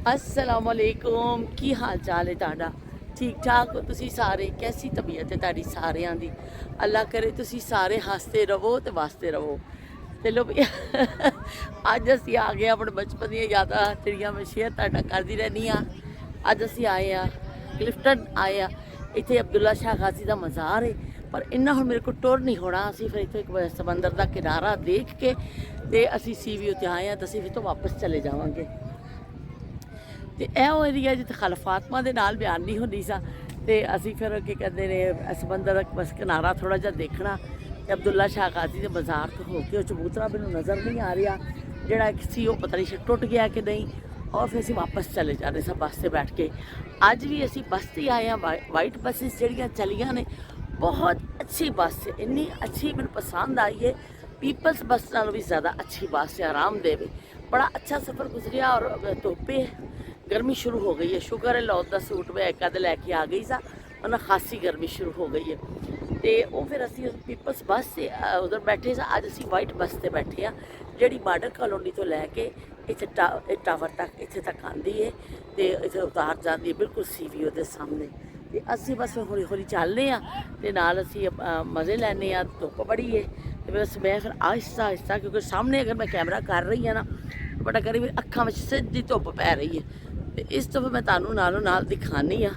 अस्सलामुअलैकुम की हाल चाल है ताड़ा ठीक ठाक हो तुसी सारे कैसी तबीयत है ताड़ी सारियां दी अल्लाह करे तुसी सारे हसते रवो ते वास्ते रवो चलो भी अज असी आ गए अपने बचपन दी यादां जिहड़ियां मैं शेयर ताड़ा करदी रहनी हाँ। अज असी आए हाँ क्लिफ्टन आए हाँ इत्थे अब्दुल्ला शाह गाजी दा मज़ार है पर इन्ना हुण मेरे को टुर नहीं होना असी फिर इत्थे एक समंदर दा किनारा देख के ते असी सी वी उत्ते आए हाँ तो असी फिर तो वापस चले जावांगे। तो यह एरिया जिते खल फातमा के नाल बयान नहीं होंदी सा ते असी फिर की कहते हैं समंदर बस किनारा थोड़ा जा देखना ते अब्दुल्ला शाह गाजी के बाजार तो हो के चबूतरा मैनूं नज़र नहीं आ रहा जोड़ा सी वो पता नहीं टुट गया कि नहीं और फिर असी वापस चले जाने सब बस से बैठ के। अज भी असी बस से आए हैं वाइट बसिस जड़ियाँ चलियाँ ने बहुत अच्छी बस है इन्नी अच्छी मैंने पसंद आई है पीपल्स बस नालों भी ज़्यादा अच्छी बस है आरामदेह बड़ा अच्छा सफ़र गुजरिया और धोपे गर्मी शुरू हो गई है शुक्र है लौत का सूट मैं एक अद लैके आ गई सा वरना खासी गर्मी शुरू हो गई है तो वो फिर असी पीपल्स बस से उधर बैठे सा अज असी वाइट बस से बैठे हाँ जी बार्डर कॉलोनी तो लैके इतने टावर तक इतने तक आती है तो इतने उतार जाती है बिल्कुल सीवीओ के सामने तो असी बस हौली हौली चलने तो नाल असी मज़े लैने धुप्प बड़ी है तो बस मैं फिर आहिस्ता आहिस्ता क्योंकि सामने अगर मैं कैमरा कर रही हाँ ना बड़ा करी मेरी अखां में सीधी धुप्प पै रही है तो इस तो फिर मैं तुहानूं नालों नाल दिखानी हाँ।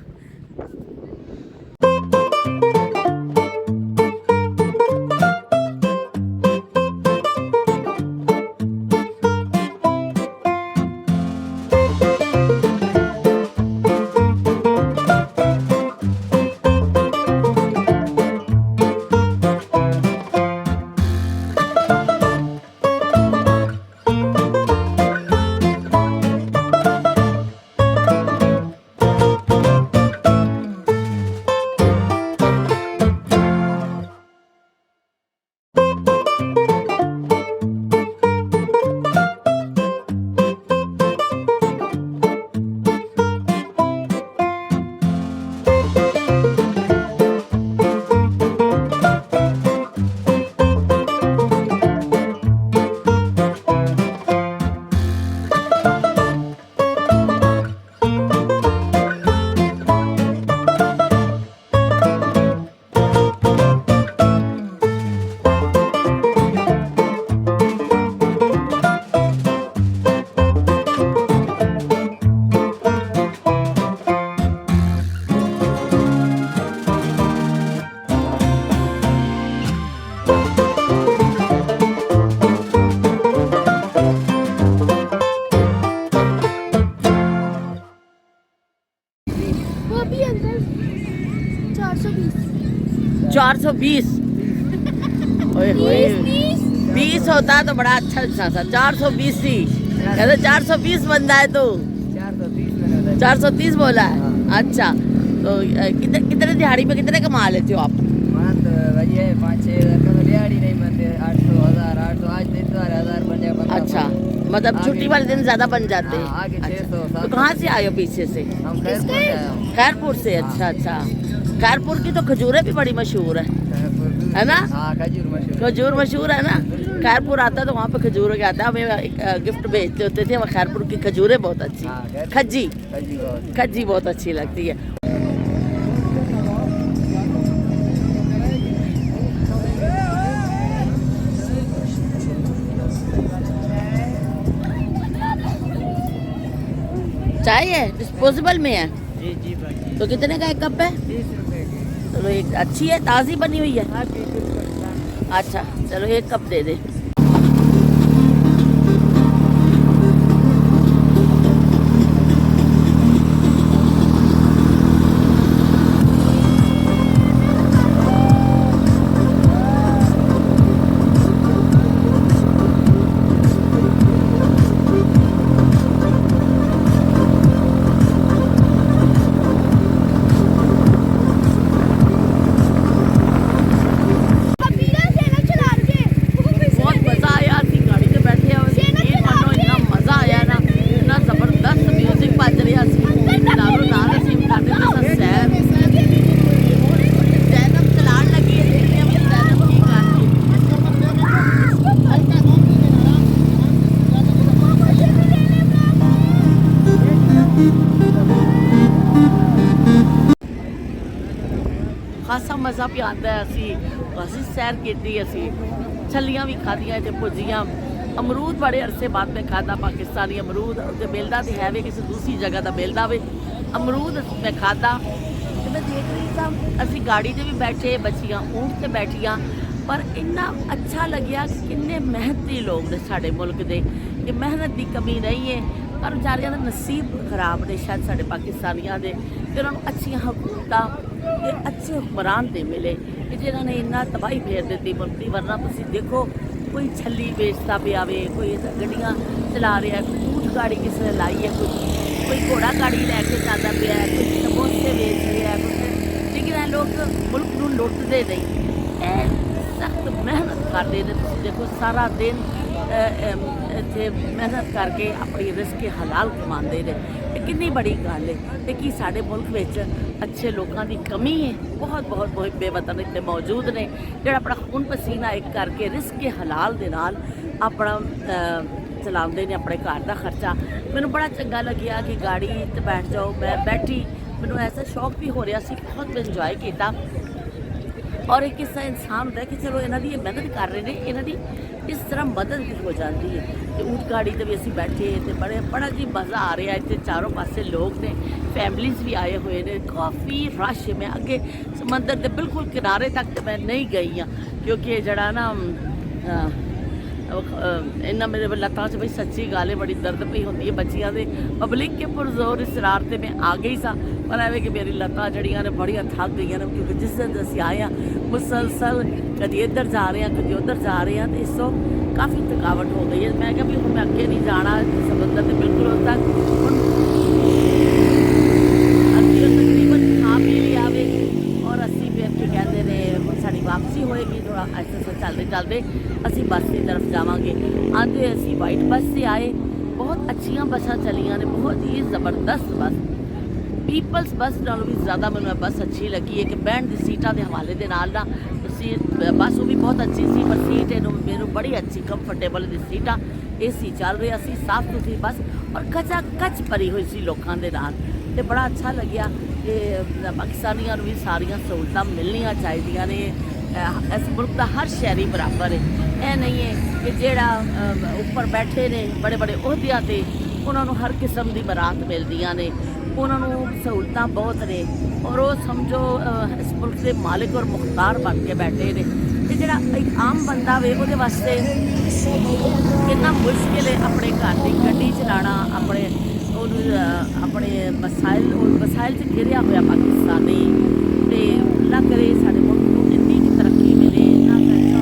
वो भी अंकल 420 420 20 होता तो बड़ा अच्छा अच्छा था 420 थी कहते 420 बंदा है तो 430 बोला है अच्छा तो कितने दिहाड़ी में कितने कमा लेते हो आप? 5-6 दिहाड़ी नहीं बनते 800 आज 1000 बन जाए। अच्छा मतलब छुट्टी वाले दिन ज्यादा बन जाते हैं। आगे अच्छा। 600 तो कहाँ से आए हो पीछे से? हम खैरपुर से अच्छा अच्छा खैरपुर की तो खजूरें भी बड़ी मशहूर है ना? खजूर मशहूर है ना खैरपुर आता तो वहाँ पे खजूर के आता है हमें एक गिफ्ट भेजते होते थे वहाँ खैरपुर की खजूरें बहुत अच्छी खज्जी बहुत अच्छी लगती है। चाय है डिस्पोजेबल में है जी जी भाई तो कितने का एक कप है? 30 रुपए की। चलो एक अच्छी है ताज़ी बनी हुई है। अच्छा चलो एक कप दे दे। ਖਾਸਾ ਮਜ਼ਾ ਵੀ ਆਉਂਦਾ ਹੈ। ਅਸੀਂ ਸੈਰ ਕੀਤੀ, ਅਸੀਂ ਛੱਲੀਆਂ ਵੀ ਖਾਧੀਆਂ ਤੇ ਭੁਜੀਆਂ। ਅਮਰੂਦ ਬੜੇ ਅਰਸੇ ਬਾਅਦ ਮੈਂ ਖਾਧਾ, ਪਾਕਿਸਤਾਨੀ ਅਮਰੂਦ ਤੇ ਮਿਲਦਾ ਤੇ ਹੈ ਵੀ ਕਿਸੇ ਦੂਸਰੀ ਜਗ੍ਹਾ ਦਾ ਮਿਲਦਾ ਵੇ ਅਮਰੂਦ। ਮੈਂ ਖਾਧਾ ਤੇ ਮੈਂ ਦੇਖ ਰਹੀ ਸਾਂ ਅਸੀਂ ਗਾੜੀ 'ਤੇ ਵੀ ਬੈਠੇ, ਬੱਚੀਆਂ ਊਂਠ 'ਤੇ ਬੈਠੀਆਂ, ਪਰ ਇੰਨਾ ਅੱਛਾ ਲੱਗਿਆ ਕਿ ਕਿੰਨੇ ਮਿਹਨਤੀ ਲੋਕ ਨੇ ਸਾਡੇ ਮੁਲਕ ਦੇ, ਕਿ ਮਿਹਨਤ ਦੀ ਕਮੀ ਨਹੀਂ ਹੈ। ਪਰ ਵਿਚਾਰਿਆਂ ਦਾ ਨਸੀਬ ਖਰਾਬ ਨੇ ਸ਼ਾਇਦ ਸਾਡੇ ਪਾਕਿਸਤਾਨੀਆਂ ਦੇ, ਕਿ ਉਹਨਾਂ ਨੂੰ ਅੱਛੀਆਂ ਹਕੂਮਤਾਂ ਤੇ ਅੱਛੇ ਹੁਕਮਰਾਨ ਦੇ ਮਿਲੇ ਕਿ ਜਿਨ੍ਹਾਂ ਨੇ ਇੰਨਾ ਤਬਾਹੀ ਫੇਰ ਦਿੱਤੀ ਮੁਲਕ ਦੀ। ਵਰਨਾ ਤੁਸੀਂ ਦੇਖੋ ਕੋਈ ਛੱਲੀ ਵੇਚਦਾ ਪਿਆ ਵੇ, ਕੋਈ ਗੱਡੀਆਂ ਚਲਾ ਰਿਹਾ, ਊਠ ਗਾੜੀ ਕਿਸੇ ਨੇ ਲਾਈ ਹੈ, ਕੋਈ ਘੋੜਾ ਗਾੜੀ ਲੈ ਕੇ ਜਾਂਦਾ ਪਿਆ, ਕੋਈ ਸਮੋਸੇ ਵੇਚ ਰਿਹਾ, ਲੇਕਿਨ ਇਹ ਲੋਕ ਮੁਲਕ ਨੂੰ ਲੁੱਟਦੇ ਨਹੀਂ, ਇਹ ਸਖਤ ਮਿਹਨਤ ਕਰਦੇ ਨੇ। ਤੁਸੀਂ ਦੇਖੋ ਸਾਰਾ ਦਿਨ ਇੱਥੇ ਮਿਹਨਤ ਕਰਕੇ ਆਪਣੀ ਰਿਜ਼ਕ ਹਲਾਲ ਕਮਾਉਂਦੇ ਨੇ। ਇਹ ਕਿੰਨੀ ਬੜੀ ਗੱਲ ਹੈ। ਤੇ ਕੀ ਸਾਡੇ ਮੁਲਕ ਵਿੱਚ ਅੱਛੇ ਲੋਕਾਂ ਦੀ ਕਮੀ ਹੈ? ਬਹੁਤ ਬੇਵਤਨ ਇੱਥੇ ਮੌਜੂਦ ਨੇ ਜਿਹੜਾ ਆਪਣਾ ਖੂਨ ਪਸੀਨਾ ਇੱਕ ਕਰਕੇ ਰਿਜ਼ਕ ਹਲਾਲ ਦੇ ਨਾਲ ਆਪਣਾ ਚਲਾਉਂਦੇ ਨੇ ਆਪਣੇ ਘਰ ਦਾ ਖਰਚਾ। ਮੈਨੂੰ ਬੜਾ ਚੰਗਾ ਲੱਗਿਆ ਕਿ ਗਾੜੀ 'ਤੇ ਬੈਠ ਜਾਓ, ਮੈਂ ਬੈਠੀ, ਮੈਨੂੰ ਐਸਾ ਸ਼ੌਕ ਵੀ ਹੋ ਰਿਹਾ ਸੀ, ਬਹੁਤ ਇੰਜੋਏ ਕੀਤਾ। ਔਰ ਇੱਕ ਇਸ ਤਰ੍ਹਾਂ ਇਨਸਾਨ ਹੁੰਦਾ ਕਿ ਚਲੋ ਇਹਨਾਂ ਦੀ ਇਹ ਮਿਹਨਤ ਕਰ ਰਹੇ ਨੇ, ਇਹਨਾਂ ਦੀ ਇਸ ਤਰ੍ਹਾਂ ਮਦਦ ਵੀ ਹੋ ਜਾਂਦੀ ਹੈ। ਤੇ ਊਠ ਗਾੜੀ 'ਤੇ ਵੀ ਅਸੀਂ ਬੈਠੇ ਤੇ ਬੜਾ ਜੀ ਮਜ਼ਾ ਆ ਰਿਹਾ। ਇੱਥੇ ਚਾਰੋਂ ਪਾਸੇ ਲੋਕ ਨੇ, ਫੈਮਲੀਜ਼ ਵੀ ਆਏ ਹੋਏ ਨੇ, ਕਾਫੀ ਰਸ਼ ਹੈ। ਮੈਂ ਅੱਗੇ ਸਮੁੰਦਰ ਦੇ ਬਿਲਕੁਲ ਕਿਨਾਰੇ ਤੱਕ ਤੇ ਮੈਂ ਨਹੀਂ ਗਈ ਹਾਂ, ਕਿਉਂਕਿ ਜਿਹੜਾ ਨਾ ਇੰਨਾ ਮੇਰੇ ਲੱਤਾਂ 'ਚ ਬਈ ਸੱਚੀ ਗੱਲ ਹੈ ਬੜੀ ਦਰਦ ਪਈ ਹੁੰਦੀ ਹੈ ਬੱਚੀਆਂ ਦੇ। ਪਬਲਿਕ ਕੇ ਪੁਰਜ਼ੋਰ ਇਸਰਾਰ ਤੇ ਮੈਂ ਆ ਗਈ ਸਾਂ, ਪਰ ਐਵੇਂ ਕਿ ਮੇਰੀ ਲੱਤਾਂ ਜਿਹੜੀਆਂ ਨੇ ਬੜੀਆਂ ਥੱਕ ਗਈਆਂ ਨੇ, ਕਿਉਂਕਿ ਜਿਸ ਦਿਨ ਅਸੀਂ ਆਏ ਹਾਂ ਮੁਸਲਸਲ ਕਦੀ ਇੱਧਰ ਜਾ ਰਹੇ ਹਾਂ ਕਦੀ ਉੱਧਰ ਜਾ ਰਹੇ ਹਾਂ, ਤੇ ਇਸ ਤੋਂ ਕਾਫੀ ਥਕਾਵਟ ਹੋ ਗਈ ਹੈ। ਮੈਂ ਕਿਹਾ ਵੀ ਹੁਣ ਮੈਂ ਅੱਗੇ ਨਹੀਂ ਜਾਣਾ ਸਮੁੰਦਰ ਦੇ ਬਿਲਕੁਲ ਉਦੋਂ ਤੱਕ। ਹੁਣ ਅਸੀਂ ਤਕਰੀਬਨ ਖਾ ਪੀ ਲਈ ਆਵੇ ਔਰ ਅਸੀਂ ਫਿਰ ਕੀ ਕਹਿੰਦੇ ਨੇ ਹੁਣ ਸਾਡੀ ਵਾਪਸੀ ਹੋਏਗੀ। ਥੋੜਾ ਐਸੇ ਚੱਲਦੇ ਅਸੀਂ ਬੱਸ ਦੀ ਤਰਫ ਜਾਵਾਂਗੇ। ਆਂਦੇ ਅਸੀਂ ਵਾਈਟ ਬੱਸ 'ਤੇ ਆਏ, ਬਹੁਤ ਅੱਛੀਆਂ ਬੱਸਾਂ ਚੱਲੀਆਂ ਨੇ, ਬਹੁਤ ਹੀ ਜ਼ਬਰਦਸਤ ਬੱਸ, ਪੀਪਲਸ ਬੱਸ ਨਾਲੋਂ ਵੀ ਜ਼ਿਆਦਾ ਮੈਨੂੰ ਇਹ ਬੱਸ ਅੱਛੀ ਲੱਗੀ ਹੈ ਕਿ ਬਹਿਣ ਦੀ ਸੀਟਾਂ ਦੇ ਹਵਾਲੇ ਦੇ ਨਾਲ ਨਾ ਤੁਸੀਂ ਬੱਸ ਉਹ ਵੀ ਬਹੁਤ ਅੱਛੀ ਸੀ, ਪਰ ਸੀਟ ਮੈਨੂੰ ਬੜੀ ਅੱਛੀ ਕੰਫਰਟੇਬਲ ਦੀ ਸੀਟਾਂ, AC ਚੱਲ ਰਿਹਾ ਸੀ, ਸਾਫ਼ ਸੁਥਰੀ ਬੱਸ ਔਰ ਕਚਾ ਕੱਚ ਭਰੀ ਹੋਈ ਸੀ ਲੋਕਾਂ ਦੇ ਨਾਲ। ਤੇ ਬੜਾ ਅੱਛਾ ਲੱਗਿਆ ਕਿ ਪਾਕਿਸਤਾਨੀਆਂ ਨੂੰ ਵੀ ਸਾਰੀਆਂ ਸਹੂਲਤਾਂ ਮਿਲਣੀਆਂ ਚਾਹੀਦੀਆਂ ਨੇ। ਇਸ ਮੁਲਕ ਦਾ ਹਰ ਸ਼ਹਿਰੀ ਬਰਾਬਰ ਹੈ। ਇਹ ਨਹੀਂ ਹੈ ਕਿ ਜਿਹੜਾ ਉੱਪਰ ਬੈਠੇ ਨੇ ਬੜੇ ਅਹੁਦਿਆਂ 'ਤੇ ਉਹਨਾਂ ਨੂੰ ਹਰ ਕਿਸਮ ਦੀ ਬਰਾਤ ਮਿਲਦੀਆਂ ਨੇ, ਉਹਨਾਂ ਨੂੰ ਸਹੂਲਤਾਂ ਬਹੁਤ ਨੇ ਔਰ ਉਹ ਸਮਝੋ ਇਸ ਮੁਲਕ ਦੇ ਮਾਲਿਕ ਔਰ ਮੁਖਤਾਰ ਬਣ ਕੇ ਬੈਠੇ ਨੇ। ਤੇ ਜਿਹੜਾ ਇੱਕ ਆਮ ਬੰਦਾ ਵੇ ਉਹਦੇ ਵਾਸਤੇ ਕਿੰਨਾ ਮੁਸ਼ਕਿਲ ਹੈ ਆਪਣੇ ਘਰ ਦੀ ਗੱਡੀ ਚਲਾਉਣਾ, ਆਪਣੇ ਵਸਾਇਲ 'ਚ ਘਿਰਿਆ ਹੋਇਆ ਪਾਕਿਸਤਾਨੀ। ਤੇ ਅੱਲਾ ਕਰੇ ਸਾਡੇ ਮੁਲਕ ਨੂੰ ਇੰਨੀ ਕੁ ਤਰੱਕੀ ਮਿਲੇ, ਇੰਨਾ ਪੈਸਾ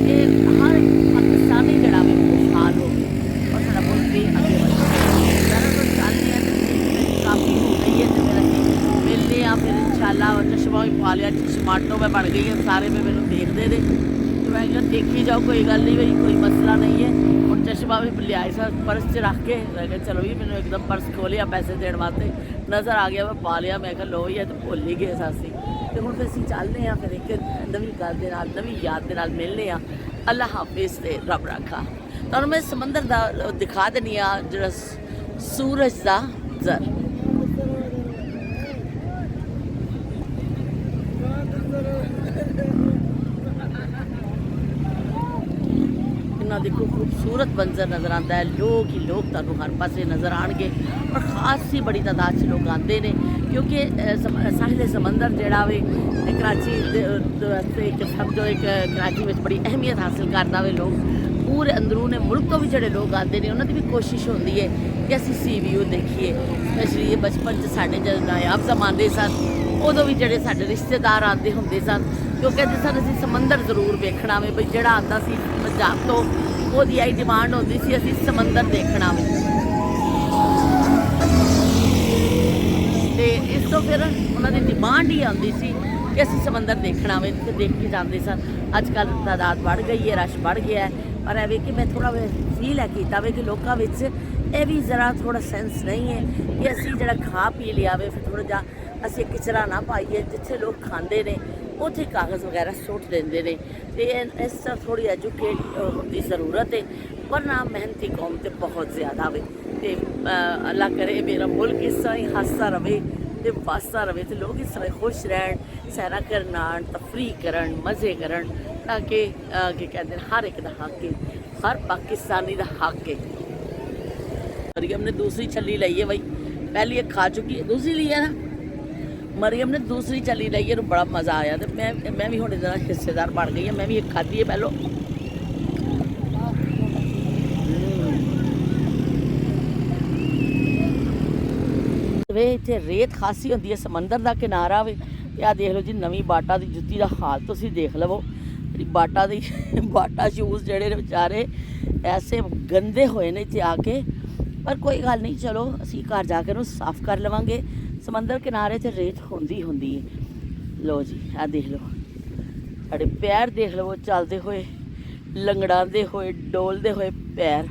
ਕਿ ਹਰ ਪਾਕਿਸਤਾਨੀ ਜਿਹੜਾ ਵੀ ਖੁਸ਼ਹਾਲ ਹੋ ਔਰ ਸਾਡਾ ਮੁਲਕ ਵੀ ਅੱਗੇ ਵਧੇ। ਕਾਫੀ ਹੋ ਗਈ ਹੈ ਤੇ ਫਿਰ ਅਸੀਂ ਮਿਲਦੇ ਹਾਂ ਫਿਰ ਇੰਸ਼ਾਅੱਲਾ। ਚਸ਼ਮਾ ਵੀ ਪਾ ਲਿਆ, ਚਸ਼ਮਾਟੋ ਮੈਂ ਬਣ ਗਈ ਹਾਂ, ਸਾਰੇ ਮੈਨੂੰ ਦੇਖਦੇ ਨੇ ਤੇ ਮੈਂ ਕਿਹਾ ਦੇਖੀ ਜਾਓ, ਕੋਈ ਗੱਲ ਨਹੀਂ ਬਈ, ਕੋਈ ਮਸਲਾ ਨਹੀਂ ਹੈ। ਹੁਣ ਚਸ਼ਮਾ ਵੀ ਲਿਆਏ ਸਾਂ ਪਰਸ 'ਚ ਰੱਖ ਕੇ, ਮੈਂ ਕਿਹਾ ਚਲੋ ਵੀ ਮੈਨੂੰ ਇੱਕਦਮ ਪਰਸ ਖੋਲ੍ਹਿਆ ਪੈਸੇ ਦੇਣ ਵਾਸਤੇ, ਨਜ਼ਰ ਆ ਗਿਆ, ਮੈਂ ਪਾ ਲਿਆ। ਮੈਂ ਕਿਹਾ ਲੋ ਹੀ ਹੈ ਤੇ ਭੁੱਲ ਹੀ ਗਏ ਸਾਂ ਅਸੀਂ। ਤੇ ਹੁਣ ਫਿਰ ਅਸੀਂ ਚੱਲਦੇ ਹਾਂ, ਫਿਰ ਇੱਕ ਨਵੀਂ ਗੱਲ ਦੇ ਨਾਲ ਨਵੀਂ ਯਾਦ ਦੇ ਨਾਲ ਮਿਲਦੇ ਹਾਂ। ਅੱਲਾ ਹਾਫਿਜ਼ ਤੇ ਰੱਬ ਰਾਖਾ। ਤੁਹਾਨੂੰ ਮੈਂ ਸਮੁੰਦਰ ਦਾ ਦਿਖਾ ਦਿੰਦੀ ਹਾਂ, ਜਿਹੜਾ ਸੂਰਜ ਦਾ ਜ਼ਰ। ਕਿੰਨਾ ਦੇਖੋ ਖੂਬਸੂਰਤ ਮੰਜ਼ਰ ਨਜ਼ਰ ਆਉਂਦਾ ਹੈ। ਲੋਕ ਹੀ ਲੋਕ ਤੁਹਾਨੂੰ ਹਰ ਪਾਸੇ ਨਜ਼ਰ ਆਉਣਗੇ ਔਰ ਖਾਸ ਹੀ ਬੜੀ ਤਾਦਾਦ 'ਚ ਲੋਕ ਆਉਂਦੇ ਨੇ, ਕਿਉਂਕਿ ਸਾਹਿਲ ਸਮੁੰਦਰ ਜਿਹੜਾ ਵੇ ਕਰਾਚੀ ਦੇ ਇੱਕ ਸਮਝੋ ਇੱਕ ਕਰਾਚੀ ਵਿੱਚ ਬੜੀ ਅਹਿਮੀਅਤ ਹਾਸਿਲ ਕਰਦਾ ਵੇ। ਲੋਕ ਪੂਰੇ ਅੰਦਰੂਨੇ ਮੁਲਕ ਤੋਂ ਵੀ ਜਿਹੜੇ ਲੋਕ ਆਉਂਦੇ ਨੇ, ਉਹਨਾਂ ਦੀ ਵੀ ਕੋਸ਼ਿਸ਼ ਹੁੰਦੀ ਹੈ ਕਿ ਅਸੀਂ ਸੀ ਵਿਊ ਦੇਖੀਏ। ਸਪੈਸ਼ਲੀ ਇਹ ਬਚਪਨ 'ਚ ਸਾਡੇ ਜਦੋਂ ਨਾਇਬ ਜ਼ਮਾਨੇ ਸਨ, ਉਦੋਂ ਵੀ ਜਿਹੜੇ ਸਾਡੇ ਰਿਸ਼ਤੇਦਾਰ ਆਉਂਦੇ ਹੁੰਦੇ ਸਨ, ਕਿਉਂਕਿ ਕਹਿੰਦੇ ਸਨ ਅਸੀਂ ਸਮੁੰਦਰ ਜ਼ਰੂਰ ਵੇਖਣਾ ਵੇ। ਬਈ ਜਿਹੜਾ ਆਉਂਦਾ ਸੀ ਪੰਜਾਬ ਤੋਂ ਉਹਦੀ ਆਈ ਡਿਮਾਂਡ ਹੁੰਦੀ ਸੀ ਅਸੀਂ ਸਮੁੰਦਰ ਦੇਖਣਾ ਵੇ। ਤੇ ਇਸ ਤੋਂ ਫਿਰ ਉਹਨਾਂ ਦੀ ਡਿਮਾਂਡ ਹੀ ਆਉਂਦੀ ਸੀ ਕਿ ਅਸੀਂ ਸਮੁੰਦਰ ਦੇਖਣਾ ਵੇ, ਤੇ ਦੇਖ ਕੇ ਜਾਂਦੇ ਸਨ। ਅੱਜ ਕੱਲ੍ਹ ਤਾਦਾਦ ਵੱਧ ਗਈ ਹੈ, ਰਸ਼ ਵੱਧ ਗਿਆ ਹੈ, ਪਰ ਇਹ ਵੇ ਕਿ ਮੈਂ ਥੋੜ੍ਹਾ ਫੀਲ ਹੈ ਕੀਤਾ ਵੇ ਕਿ ਲੋਕਾਂ ਵਿੱਚ ਇਹ ਵੀ ਜ਼ਰਾ ਥੋੜ੍ਹਾ ਸੈਂਸ ਨਹੀਂ ਹੈ ਕਿ ਅਸੀਂ ਜਿਹੜਾ ਖਾ ਪੀ ਲਿਆ ਵੇ ਫਿਰ ਥੋੜ੍ਹਾ ਜਿਹਾ ਅਸੀਂ ਕਚਰਾ ਨਾ ਪਾਈਏ। ਜਿੱਥੇ ਲੋਕ ਖਾਂਦੇ ਨੇ ਉੱਥੇ ਕਾਗਜ਼ ਵਗੈਰਾ ਸੁੱਟ ਦਿੰਦੇ ਨੇ, ਤੇ ਇਸ ਤਰ੍ਹਾਂ ਥੋੜ੍ਹੀ ਐਜੂਕੇਟ ਹੋਣ ਦੀ ਜ਼ਰੂਰਤ ਹੈ, ਵਰਨਾ ਮਿਹਨਤੀ ਕੌਮ ਤੇ ਬਹੁਤ ਜ਼ਿਆਦਾ ਵੇ। ਤੇ ਅੱਲਾ ਕਰੇ ਮੇਰਾ ਮੁਲਕ ਇਸ ਤਰ੍ਹਾਂ ਹੀ ਹੱਸਦਾ ਰਵੇ ਤੇ ਵਸਦਾ ਰਵੇ ਤੇ ਲੋਕ ਇਸ ਤਰ੍ਹਾਂ ਖੁਸ਼ ਰਹਿਣ, ਸੈਰਾਂ ਕਰਨ ਆਉਣ, ਤਫਰੀਹ ਕਰਨ, ਮਜ਼ੇ ਕਰਨ, ਤਾਂ ਕਿ ਕੀ ਕਹਿੰਦੇ ਨੇ ਹਰ ਇੱਕ ਦਾ ਹੱਕ ਹੈ, ਹਰ ਪਾਕਿਸਤਾਨੀ ਦਾ ਹੱਕ ਹੈ। मरियम ने दूसरी छली ली है भाई, पहली एक खा चुकी है, दूसरी ली है ना। मरियम ने दूसरी छली ली है, बड़ा मज़ा आया। तो मैं भी हुणे जरा हिस्सेदार बन गई है, मैं भी एक खाधी है पहलो। वे इत्थे रेत खासी होंदी है, समंदर का किनारा वे। आ देख लो जी नवीं बाटा की जुत्ती का हाल तुसीं देख लवो। बाटा दी बाटा शूज़ जेहड़े ने बेचारे ऐसे गंदे होए ने इत्थे आके, पर कोई गल नहीं, चलो असी घर जाके उन्हें साफ कर लवांगे। समंदर किनारे ते रेत होंदी होंदी है। लो जी आ देख लो, साढ़े पैर देख लो चलते हुए, लंगड़ाते हुए, डोलते हुए पैर।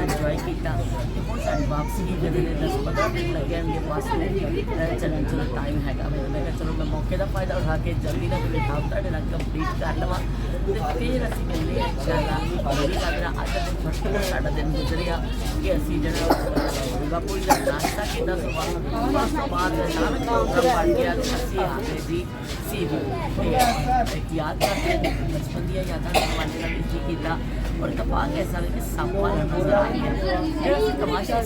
एंजॉय किया ਹੁਣ ਸਾਡੀ ਵਾਪਸੀ ਦੀ ਜਿਹੜੇ 10-15 ਮਿੰਟ ਲੱਗਣਗੇ ਬਸ ਚੱਲਣ ਚਲੋ ਟਾਈਮ ਹੈਗਾ। ਮੈਂ ਕਿਹਾ ਚਲੋ ਮੈਂ ਮੌਕੇ ਦਾ ਫਾਇਦਾ ਉਠਾ ਕੇ ਜਲਦੀ ਨਾਲ ਮੇਰੇ ਕੰਮ ਤੁਹਾਡੇ ਨਾਲ ਕੰਪਲੀਟ ਕਰ ਲਵਾਂ ਤੇ ਫਿਰ ਅਸੀਂ ਮਿਲਦੇ ਹਾਂ ਇੰਸ਼ਾਅੱਲਾ। ਮੈਨੂੰ ਲੱਗ ਰਿਹਾ ਅੱਜ ਦਾ ਦਿਨ ਛੁੱਟੀ ਸਾਡਾ ਦਿਨ ਗੁਜ਼ਰਿਆ ਕਿ ਅਸੀਂ ਜਿਹੜਾ ਬਾਪੂ ਜੀ ਦਾ ਨਾਸ਼ਤਾ ਕੀਤਾ ਸਵਾਲ ਉਸ ਤੋਂ ਬਾਅਦ ਨਾਲ ਪ੍ਰੋਗਰਾਮ ਬਣ ਗਿਆ ਤੇ ਅਸੀਂ ਆ ਗਏ ਜੀ ਇੱਕ ਯਾਦ ਕਰਦੇ ਬਚਪਨ ਦੀਆਂ ਯਾਦਾਂ ਨੂੰ ਮਾਨੇ ਨਾਲ ਕੀ ਕੀਤਾ और तपाक ऐसा कि सप वाला नजर आ गया। जो तमाशा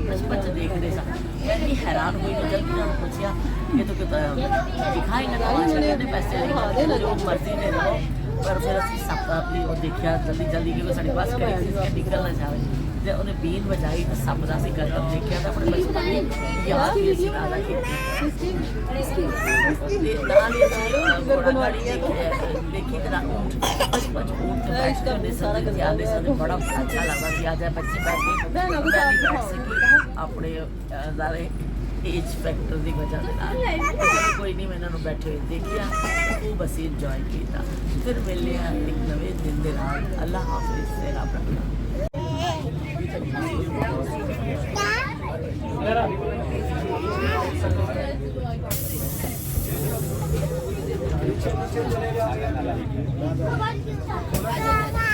बचपन से देखते सा मैं भी हैरान हुई। जब भी पूछा ये तो दिखाएंगे तमाशा, कितने पैसे लेंगे, जो मर्जी ले लो। पर फिर असं सप अपनी वो देखा जल्दी जल्दी क्योंकि साड़ी बस करी निकल ना जाए, जब उन्हें बीन बजाई तो सप का अं गर्दन देखा तो अपने बचपन की याद भी असी ताज़ा की। देखी तरह ऊँट बचपन ऊँट बड़ा अच्छा लगता थी। आज बच्चे बैठ सकी अपने सारे एज फैक्टर की वजह से कोई नहीं, मैं इन्होंने बैठे हुए देखिया खूब असी इंजॉय किया। फिर मिले एक नवे दिन के नाल। अल्लाह हाफिज़ से रब रखना। चलेगा